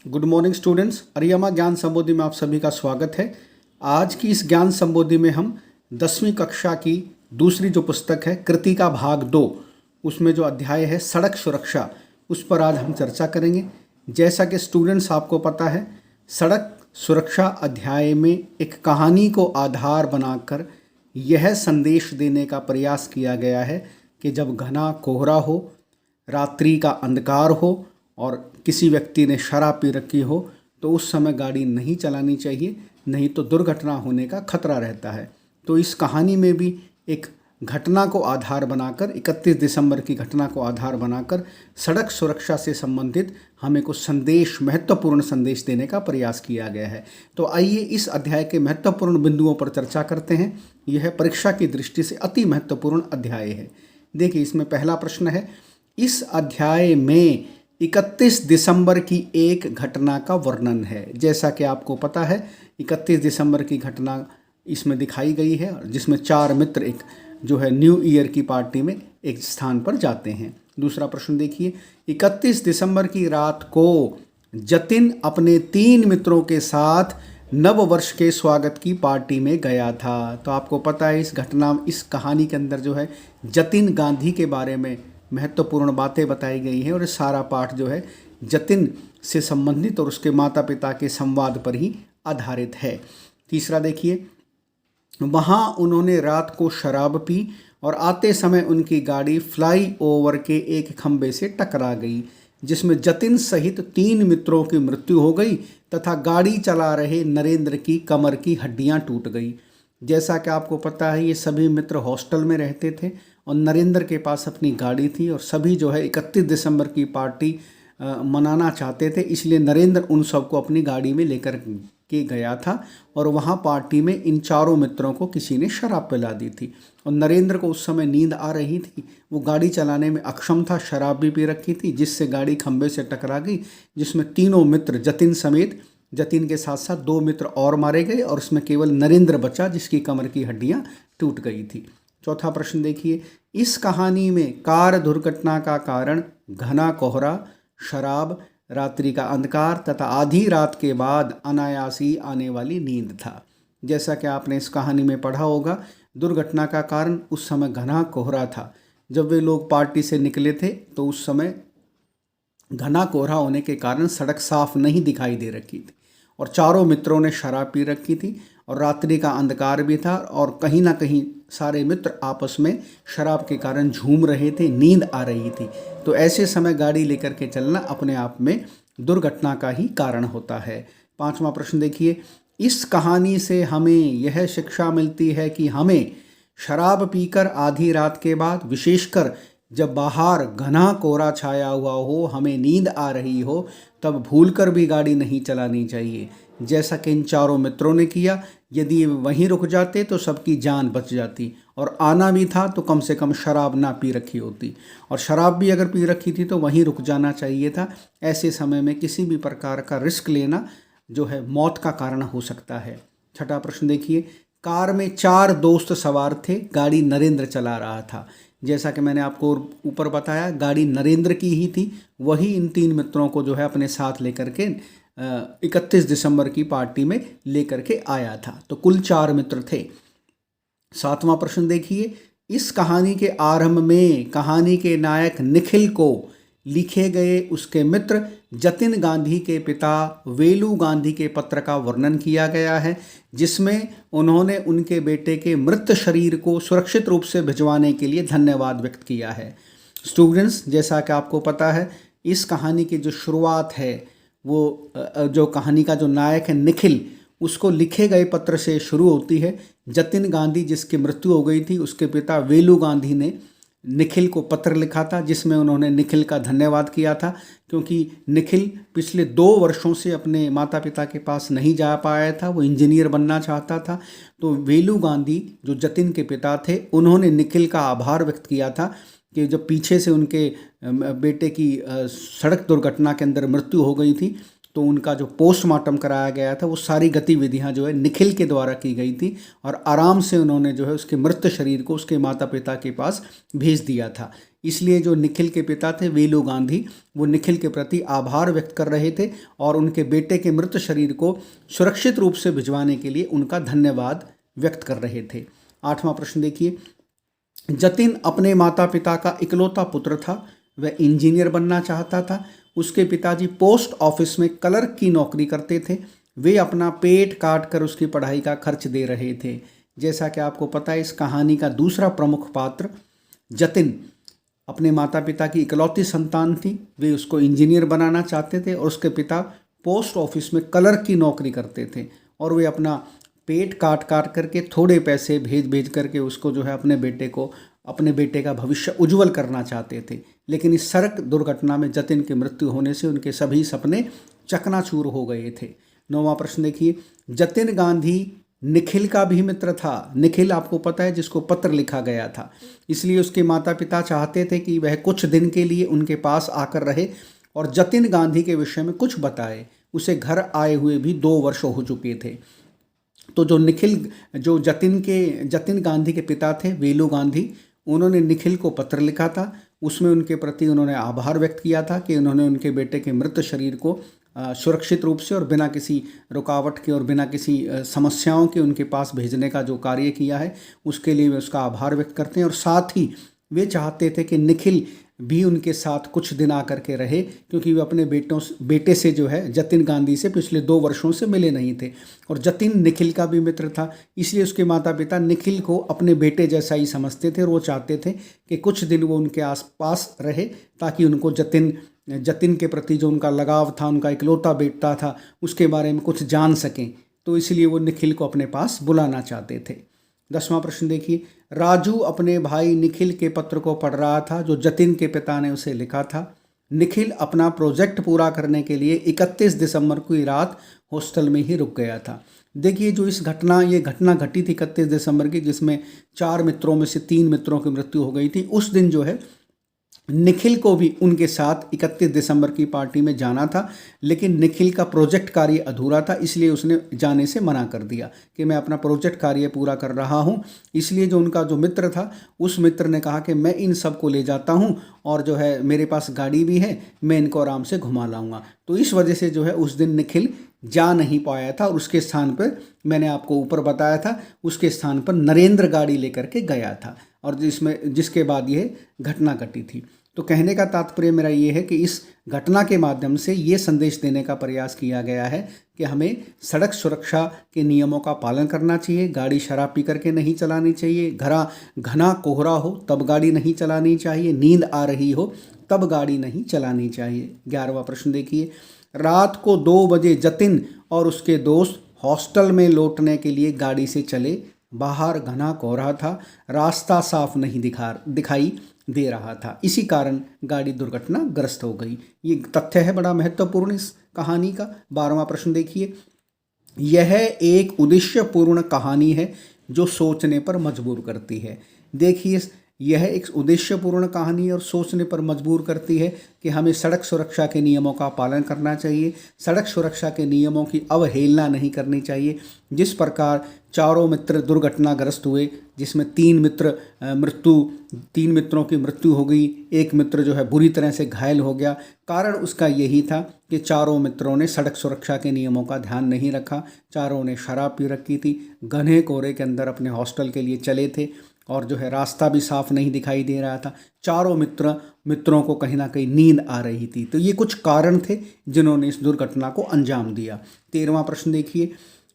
Good morning students. अरियमा ज्ञान संबोधि में आप सभी का स्वागत है। आज की इस ज्ञान संबोधि में हम 10वीं कक्षा की दूसरी जो पुस्तक है कृति का भाग 2, उसमें जो अध्याय है सड़क सुरक्षा, उस पर आज हम चर्चा करेंगे। जैसा कि स्टूडेंट्स आपको पता है, सड़क सुरक्षा अध्याय में एक कहानी को आधार बनाकर यह संदेश देने का प्रयास किया गया है कि जब घना कोहरा हो, रात्रि का अंधकार हो और किसी व्यक्ति ने शराब पी रखी हो तो उस समय गाड़ी नहीं चलानी चाहिए, नहीं तो दुर्घटना होने का खतरा रहता है। तो इस कहानी में भी एक घटना को आधार बनाकर 31 दिसंबर की घटना को आधार बनाकर सड़क सुरक्षा से संबंधित हमें कुछ संदेश, महत्वपूर्ण संदेश देने का प्रयास किया गया है। तो आइए इस अध्याय के महत्वपूर्ण बिंदुओं पर चर्चा करते हैं। यह परीक्षा की दृष्टि से अति महत्वपूर्ण अध्याय है। देखिए, इसमें पहला प्रश्न है, इस अध्याय में 31 दिसंबर की एक घटना का वर्णन है। जैसा कि आपको पता है, 31 दिसंबर की घटना इसमें दिखाई गई है, जिसमें 4 मित्र एक जो है न्यू ईयर की पार्टी में एक स्थान पर जाते हैं। दूसरा प्रश्न देखिए, 31 दिसंबर की रात को जतिन अपने 3 मित्रों के साथ नव वर्ष के स्वागत की पार्टी में गया था। तो आपको पता है इस कहानी के अंदर जो है जतिन गांधी के बारे में महत्वपूर्ण बातें बताई गई हैं और ये सारा पाठ जो है जतिन से संबंधित और उसके माता पिता के संवाद पर ही आधारित है। तीसरा देखिए, वहाँ उन्होंने रात को शराब पी और आते समय उनकी गाड़ी फ्लाई ओवर के एक खंबे से टकरा गई, जिसमें जतिन सहित 3 मित्रों की मृत्यु हो गई तथा गाड़ी चला रहे नरेंद्र की कमर की हड्डियां टूट गई। जैसा कि आपको पता है, ये सभी मित्र हॉस्टल में रहते थे और नरेंद्र के पास अपनी गाड़ी थी और सभी जो है 31 दिसंबर की पार्टी मनाना चाहते थे, इसलिए नरेंद्र उन सबको अपनी गाड़ी में लेकर के गया था और वहाँ पार्टी में इन 4 मित्रों को किसी ने शराब पिला दी थी और नरेंद्र को उस समय नींद आ रही थी। वो गाड़ी चलाने में अक्षम था, शराब भी पी रखी थी, जिससे गाड़ी खंबे से टकरा गई, जिसमें तीनों मित्र जतिन समेत, जतिन के साथ साथ 2 मित्र और मारे गए और उसमें केवल नरेंद्र बचा जिसकी कमर की हड्डियाँ टूट गई थी। चौथा प्रश्न देखिए, इस कहानी में कार दुर्घटना का कारण घना कोहरा, शराब, रात्रि का अंधकार तथा आधी रात के बाद अनायासी आने वाली नींद था। जैसा कि आपने इस कहानी में पढ़ा होगा, दुर्घटना का कारण उस समय घना कोहरा था। जब वे लोग पार्टी से निकले थे तो उस समय घना कोहरा होने के कारण सड़क साफ नहीं दिखाई दे रखी थी और 4 मित्रों ने शराब पी रखी थी और रात्रि का अंधकार भी था और कहीं ना कहीं सारे मित्र आपस में शराब के कारण झूम रहे थे, नींद आ रही थी। तो ऐसे समय गाड़ी लेकर के चलना अपने आप में दुर्घटना का ही कारण होता है। 5वां प्रश्न देखिए, इस कहानी से हमें यह शिक्षा मिलती है कि हमें शराब पीकर आधी रात के बाद, विशेषकर जब बाहर घना कोहरा छाया हुआ हो, हमें नींद आ रही हो, तब भूलकर भी गाड़ी नहीं चलानी चाहिए। जैसा कि इन 4 मित्रों ने किया, यदि वहीं रुक जाते तो सबकी जान बच जाती और आना भी था तो कम से कम शराब ना पी रखी होती, और शराब भी अगर पी रखी थी तो वहीं रुक जाना चाहिए था। ऐसे समय में किसी भी प्रकार का रिस्क लेना जो है मौत का कारण हो सकता है। 6ठा प्रश्न देखिए, कार में 4 दोस्त सवार थे, गाड़ी नरेंद्र चला रहा था। जैसा कि मैंने आपको ऊपर बताया, गाड़ी नरेंद्र की ही थी, वही इन 3 मित्रों को जो है अपने साथ लेकर के 31 दिसंबर की पार्टी में लेकर के आया था। तो कुल 4 मित्र थे। 7वां प्रश्न देखिए, इस कहानी के आरंभ में कहानी के नायक निखिल को लिखे गए उसके मित्र जतिन गांधी के पिता वेलू गांधी के पत्र का वर्णन किया गया है, जिसमें उन्होंने उनके बेटे के मृत शरीर को सुरक्षित रूप से भिजवाने के लिए धन्यवाद व्यक्त किया है। स्टूडेंट्स, जैसा कि आपको पता है, इस कहानी की जो शुरुआत है वो जो कहानी का जो नायक है निखिल, उसको लिखे गए पत्र से शुरू होती है। जतिन गांधी जिसकी मृत्यु हो गई थी, उसके पिता वेलू गांधी ने निखिल को पत्र लिखा था, जिसमें उन्होंने निखिल का धन्यवाद किया था, क्योंकि निखिल पिछले 2 वर्षों से अपने माता पिता के पास नहीं जा पाया था, वो इंजीनियर बनना चाहता था। तो वेलू गांधी जो जतिन के पिता थे, उन्होंने निखिल का आभार व्यक्त किया था कि जब पीछे से उनके बेटे की सड़क दुर्घटना के अंदर मृत्यु हो गई थी तो उनका जो पोस्टमार्टम कराया गया था वो सारी गतिविधियां जो है निखिल के द्वारा की गई थी और आराम से उन्होंने जो है उसके मृत शरीर को उसके माता पिता के पास भेज दिया था। इसलिए जो निखिल के पिता थे वेलू गांधी, वो निखिल के प्रति आभार व्यक्त कर रहे थे और उनके बेटे के मृत शरीर को सुरक्षित रूप से भिजवाने के लिए उनका धन्यवाद व्यक्त कर रहे थे। 8वां प्रश्न देखिए, जतिन अपने माता पिता का इकलौता पुत्र था। वह इंजीनियर बनना चाहता था। उसके पिताजी पोस्ट ऑफिस में क्लर्क की नौकरी करते थे। वे अपना पेट काट कर उसकी पढ़ाई का खर्च दे रहे थे। जैसा कि आपको पता है, इस कहानी का दूसरा प्रमुख पात्र जतिन अपने माता पिता की इकलौती संतान थी। वे उसको इंजीनियर बनाना चाहते थे और उसके पिता पोस्ट ऑफिस में क्लर्क की नौकरी करते थे और वे अपना पेट काट काट करके थोड़े पैसे भेज भेज करके उसको जो है अपने बेटे का भविष्य उज्जवल करना चाहते थे। लेकिन इस सड़क दुर्घटना में जतिन की मृत्यु होने से उनके सभी सपने चकनाचूर हो गए थे। 9वां प्रश्न देखिए, जतिन गांधी निखिल का भी मित्र था। निखिल आपको पता है जिसको पत्र लिखा गया था, इसलिए उसके माता पिता चाहते थे कि वह कुछ दिन के लिए उनके पास आकर रहे और जतिन गांधी के विषय में कुछ बताए। उसे घर आए हुए भी 2 वर्ष हो चुके थे। तो जो जतिन गांधी के पिता थे वेलू गांधी, उन्होंने निखिल को पत्र लिखा था। उसमें उनके प्रति उन्होंने आभार व्यक्त किया था कि उन्होंने उनके बेटे के मृत शरीर को सुरक्षित रूप से और बिना किसी रुकावट के और बिना किसी समस्याओं के उनके पास भेजने का जो कार्य किया है, उसके लिए वे उसका आभार व्यक्त करते हैं। और साथ ही वे चाहते थे कि निखिल भी उनके साथ कुछ दिन आकर के रहे, क्योंकि वे अपने बेटे से जो है जतिन गांधी से पिछले 2 वर्षों से मिले नहीं थे और जतिन निखिल का भी मित्र था। इसलिए उसके माता पिता निखिल को अपने बेटे जैसा ही समझते थे और वो चाहते थे कि कुछ दिन वो उनके आसपास रहे, ताकि उनको जतिन के प्रति जो उनका लगाव था, उनका इकलौता बेटा था, उसके बारे में कुछ जान सकें। तो इसलिए वो निखिल को अपने पास बुलाना चाहते थे। 10वां प्रश्न देखिए, राजू अपने भाई निखिल के पत्र को पढ़ रहा था जो जतिन के पिता ने उसे लिखा था। निखिल अपना प्रोजेक्ट पूरा करने के लिए 31 दिसंबर की रात हॉस्टल में ही रुक गया था। देखिए, जो ये घटना घटी थी 31 दिसंबर की, जिसमें 4 मित्रों में से 3 मित्रों की मृत्यु हो गई थी। उस दिन जो है निखिल को भी उनके साथ 31 दिसंबर की पार्टी में जाना था, लेकिन निखिल का प्रोजेक्ट कार्य अधूरा था, इसलिए उसने जाने से मना कर दिया कि मैं अपना प्रोजेक्ट कार्य पूरा कर रहा हूं। इसलिए जो उनका जो मित्र था, उस मित्र ने कहा कि मैं इन सब को ले जाता हूं और जो है मेरे पास गाड़ी भी है, मैं इनको आराम से घुमा लाऊंगा। तो इस वजह से जो है उस दिन निखिल जा नहीं पाया था और उसके स्थान पर, मैंने आपको ऊपर बताया था, उसके स्थान पर नरेंद्र गाड़ी लेकर के गया था और जिसके बाद यह घटना घटी थी। तो कहने का तात्पर्य मेरा ये है कि इस घटना के माध्यम से ये संदेश देने का प्रयास किया गया है कि हमें सड़क सुरक्षा के नियमों का पालन करना चाहिए। गाड़ी शराब पी करके नहीं चलानी चाहिए। घना कोहरा हो तब गाड़ी नहीं चलानी चाहिए। नींद आ रही हो तब गाड़ी नहीं चलानी चाहिए। 11वां प्रश्न देखिए, रात को 2 बजे जतिन और उसके दोस्त हॉस्टल में लौटने के लिए गाड़ी से चले। बाहर घना कोहरा था, रास्ता साफ नहीं दिखाई दे रहा था, इसी कारण गाड़ी दुर्घटनाग्रस्त हो गई। ये तथ्य है बड़ा महत्वपूर्ण इस कहानी का। 12वां प्रश्न देखिए, यह एक उद्देश्यपूर्ण कहानी है जो सोचने पर मजबूर करती है। देखिए, यह एक उद्देश्यपूर्ण कहानी और सोचने पर मजबूर करती है कि हमें सड़क सुरक्षा के नियमों का पालन करना चाहिए। सड़क सुरक्षा के नियमों की अवहेलना नहीं करनी चाहिए। जिस प्रकार 4 मित्र दुर्घटनाग्रस्त हुए, जिसमें 3 मित्रों की मृत्यु हो गई, एक मित्र जो है बुरी तरह से घायल हो गया। कारण उसका यही था कि 4 मित्रों ने सड़क सुरक्षा के नियमों का ध्यान नहीं रखा। 4 ने शराब पी रखी थी, घने कोहरे के अंदर अपने हॉस्टल के लिए चले थे और जो है रास्ता भी साफ नहीं दिखाई दे रहा था। 4 मित्रों को कहीं ना कहीं नींद आ रही थी। तो ये कुछ कारण थे जिन्होंने इस दुर्घटना को अंजाम दिया। 13वां प्रश्न देखिए,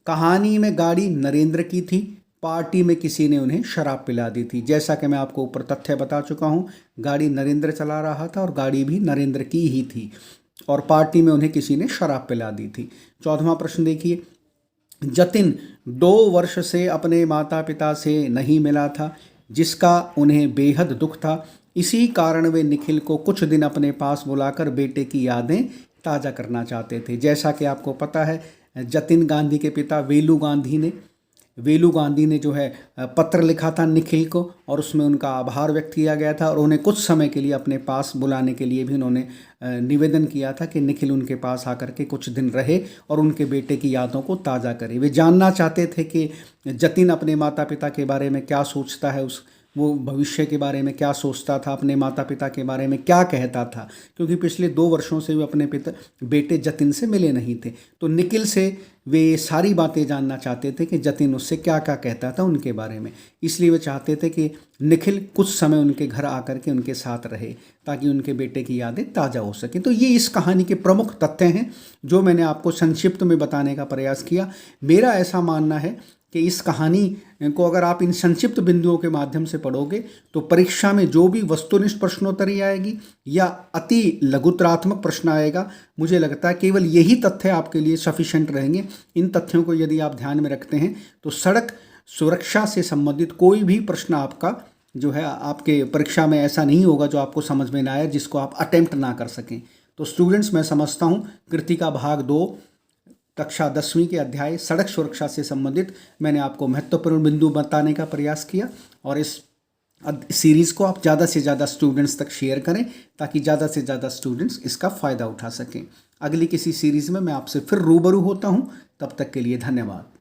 कहानी में गाड़ी नरेंद्र की थी, पार्टी में किसी ने उन्हें शराब पिला दी थी। जैसा कि मैं आपको ऊपर तथ्य बता चुका हूँ, गाड़ी नरेंद्र चला रहा था और गाड़ी भी नरेंद्र की ही थी और पार्टी में उन्हें किसी ने शराब पिला दी थी। 14वां प्रश्न देखिए, जतिन 2 वर्ष से अपने माता पिता से नहीं मिला था, जिसका उन्हें बेहद दुख था। इसी कारण वे निखिल को कुछ दिन अपने पास बुलाकर बेटे की यादें ताज़ा करना चाहते थे। जैसा कि आपको पता है, जतिन गांधी के पिता वेलू गांधी ने जो है पत्र लिखा था निखिल को और उसमें उनका आभार व्यक्त किया गया था और उन्हें कुछ समय के लिए अपने पास बुलाने के लिए भी उन्होंने निवेदन किया था कि निखिल उनके पास आकर के कुछ दिन रहे और उनके बेटे की यादों को ताज़ा करे। वे जानना चाहते थे कि जतिन अपने माता पिता के बारे में क्या सोचता है, उस वो भविष्य के बारे में क्या सोचता था, अपने माता पिता के बारे में क्या कहता था, क्योंकि पिछले 2 वर्षों से वे अपने बेटे जतिन से मिले नहीं थे। तो निखिल से वे सारी बातें जानना चाहते थे कि जतिन उससे क्या क्या कहता था उनके बारे में। इसलिए वे चाहते थे कि निखिल कुछ समय उनके घर आकर के उनके साथ रहे, ताकि उनके बेटे की यादें ताज़ा हो सकें। तो ये इस कहानी के प्रमुख तथ्य हैं जो मैंने आपको संक्षिप्त में बताने का प्रयास किया। मेरा ऐसा मानना है कि इस कहानी को अगर आप इन संक्षिप्त बिंदुओं के माध्यम से पढ़ोगे तो परीक्षा में जो भी वस्तुनिष्ठ प्रश्नोत्तरी आएगी या अति लघुतरात्मक प्रश्न आएगा, मुझे लगता है केवल यही तथ्य आपके लिए सफिशेंट रहेंगे। इन तथ्यों को यदि आप ध्यान में रखते हैं तो सड़क सुरक्षा से संबंधित कोई भी प्रश्न आपका जो है आपके परीक्षा में ऐसा नहीं होगा जो आपको समझ में ना आए, जिसको आप अटेम्प्ट ना कर सकें। तो स्टूडेंट्स, मैं समझता हूँ कृतिका भाग 2 कक्षा 10वीं के अध्याय सड़क सुरक्षा से संबंधित मैंने आपको महत्वपूर्ण बिंदु बताने का प्रयास किया, और इस सीरीज़ को आप ज़्यादा से ज़्यादा स्टूडेंट्स तक शेयर करें ताकि ज़्यादा से ज़्यादा स्टूडेंट्स इसका फ़ायदा उठा सकें। अगली किसी सीरीज़ में मैं आपसे फिर रूबरू होता हूँ, तब तक के लिए धन्यवाद।